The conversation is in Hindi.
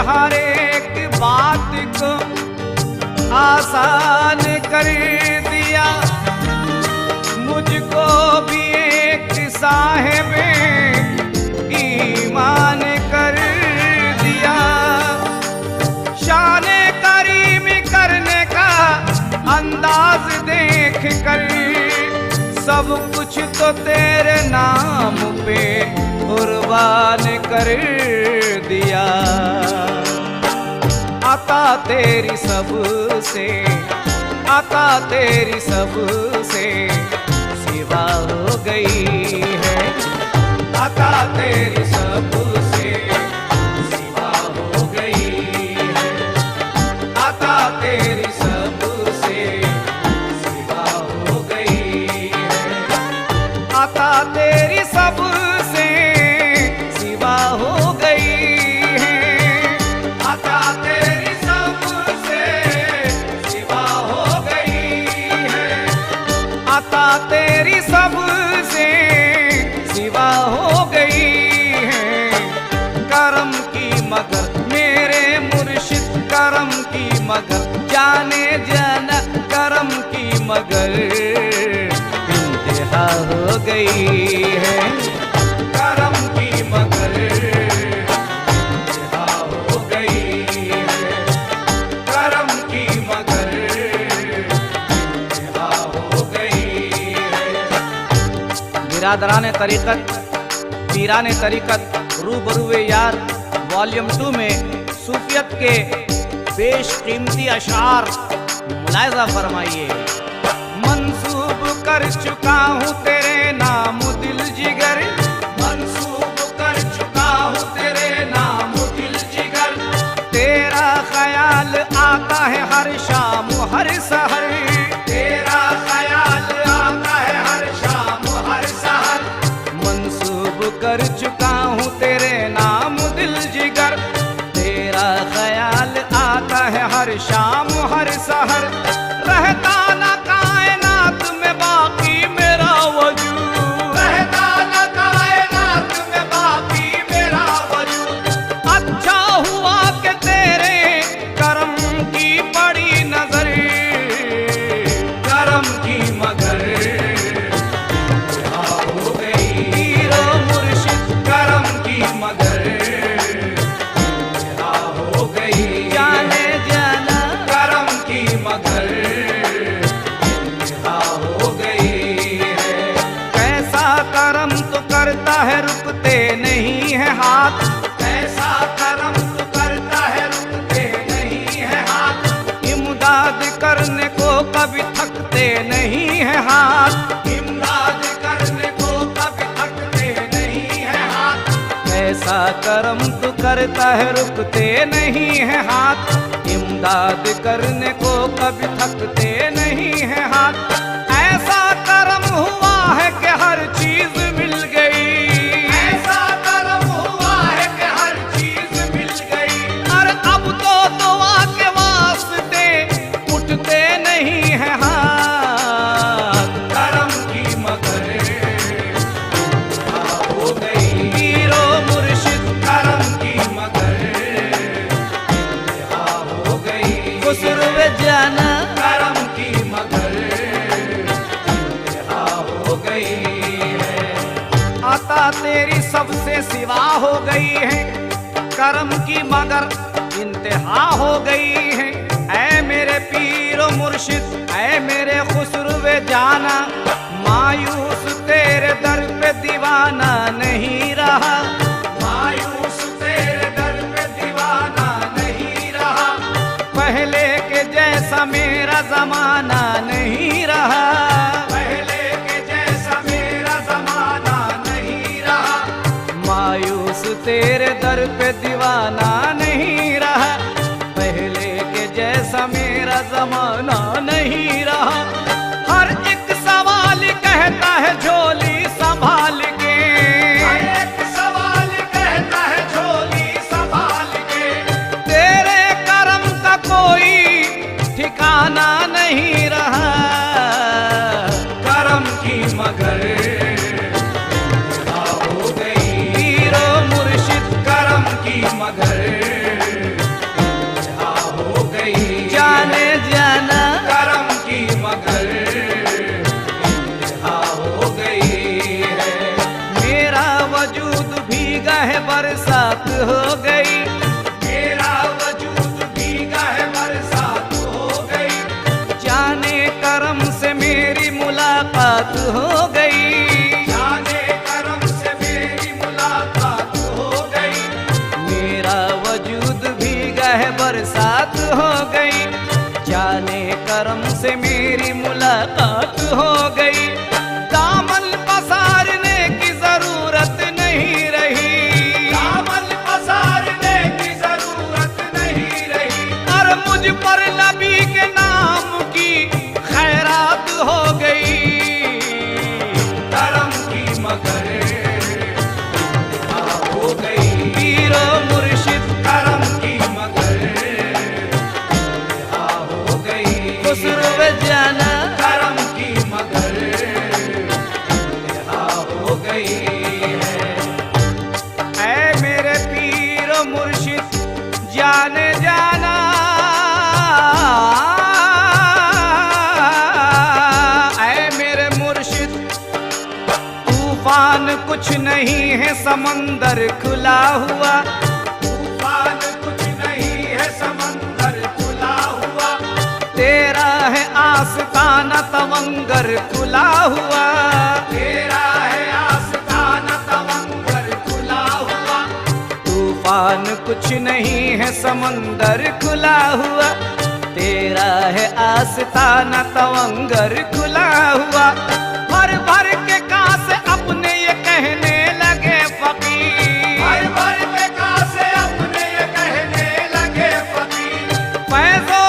हर एक बात को आसान कर दिया। मुझको भी एक साहिब ईमान कर दिया। शाने करीम करने का अंदाज देख कर सब कुछ तो तेरे नाम पे कुर्बान कर दिया। अता तेरी सबसे, अता तेरी सबसे सिवा हो गई है। अता तेरी सबसे सिवा हो गई है। अता तेरी सबसे सिवा हो गई है। अता तेरी सबसे सिवा हो गई है। अता तेरी सबसे सिवा हो गई है। अता तेरी सबसे सिवा हो गई है। करम की मगर मेरे मुर्शिद करम की मगर जाने जाना करम की मगर इंतहा हो गई है। करम की मगर इंतहा हो गई है। करम की मगर इंतहा हो गई है। बिरादराने तरीक़त पीराने तरीक़त रूबरूए यार वॉल्यूम 2 में सूफियत के बेशकीमती अशार मुलाहिज़ा फरमाइए। मंसूब कर चुका हूँ तेरे नाम दिल जिगर। मंसूब कर चुका हूँ तेरे नाम दिल जिगर। तेरा ख्याल आता है हर शाम हर सहर। तेरा ख्याल आता है हर शाम हर सहर। मंसूब कर चुका हूँ तेरे नाम दिल जिगर। तेरा ख्याल आता है हर शाम हर सहर। रहता ना कायनात में बाकी मेरा वजूद। रहता ना कायनात में बाकी मेरा वजूद। अच्छा हुआ कि तेरे करम की बड़ी नजर। करम की मगर इंतहा हो गई। हीरो मुर्शिद करम की मगर इंतहा हो गई। जाने जाना करम की मगर इंतहा हो गई है। कैसा करम तो करता है रुकते नहीं है हाथ। कैसा करम तो करता है रुकते नहीं है हाथ। इमदाद करने को कभी थकते नहीं है हाथ। इमदाद करने को कभी थकते नहीं है हाथ। कैसा करम तो करता है रुकते नहीं है हाथ। इमदाद करने को कभी थकते नहीं है हाथ। ऐसा करम हुआ है कि हर चीज मिल गई। ऐसा करम हुआ है कि हर चीज मिल गई। और अब तो दुआ के वास्ते उठते नहीं है हाथ। करम की मगर इंतहा हो गई। हीरो मुर्शिद करम की मगर इंतहा हो गई। खुसरवे जाना करम की मगर इंतहा हो गई है। अता तेरी सबसे सिवा हो गई है। करम की मगर इंतहा हो गई है। ऐ मेरे पीर मुर्शिद ऐ मेरे खुसरवे जाना। मायूस तेरे दर पे दीवाना नहीं रहा। मायूस तेरे दर पे दीवाना नहीं रहा। पहले के जैसा मेरा जमाना नहीं रहा। पहले के जैसा मेरा जमाना नहीं रहा। मायूस तेरे दर पे दीवाना नहीं रहा। पहले के जैसा मेरा जमाना नहीं रहा। हर एक सवाल कहता है झोली संभाल के। हर एक सवाल कहता है झोली संभाल के। तेरे करम का कोई ठिकाना नहीं रहा। करम की मगर इंतहा हो गई। हीरो मुर्शिद करम की मगर भीगा है बरसात हो गई, मेरा वजूद भीगा है बरसात हो गई, जाने करम से मेरी मुलाकात हो गई, जाने करम से मेरी मुलाकात हो गई, मेरा वजूद भीगा है बरसात हो गई, जाने करम से मेरी मुलाकात हो गई। दामन पसारने की जरूरत नहीं रही, दामन पसारने की जरूरत नहीं रही, और मुझ पर नबी के नाम की खैरात हो गई। करम की मगर इंतहा हो गई, पीरो मुर्शिद करम की मगर इंतहा हो गई, खुसरो जाना, करम की मगर इंतहा हो गई है। ऐ मेरे पीरो मुर्शिद जाने जाना, ऐ मेरे मुर्शिद तूफान कुछ नहीं है समंदर खुला हुआ, तूफान कुछ नहीं है समंदर खुला हुआ, तेरा है आस्ताना तवंगर खुला हुआ, तेरा है आस्ताना तवंगर खुला हुआ, तूफान कुछ नहीं है समंदर खुला हुआ, तेरा है आस्ताना तवंगर खुला हुआ। भर भर के कासे अपने ये कहने लगे फकीर, भर भर के कासे अपने ये कहने लगे फकीर, फैज़ो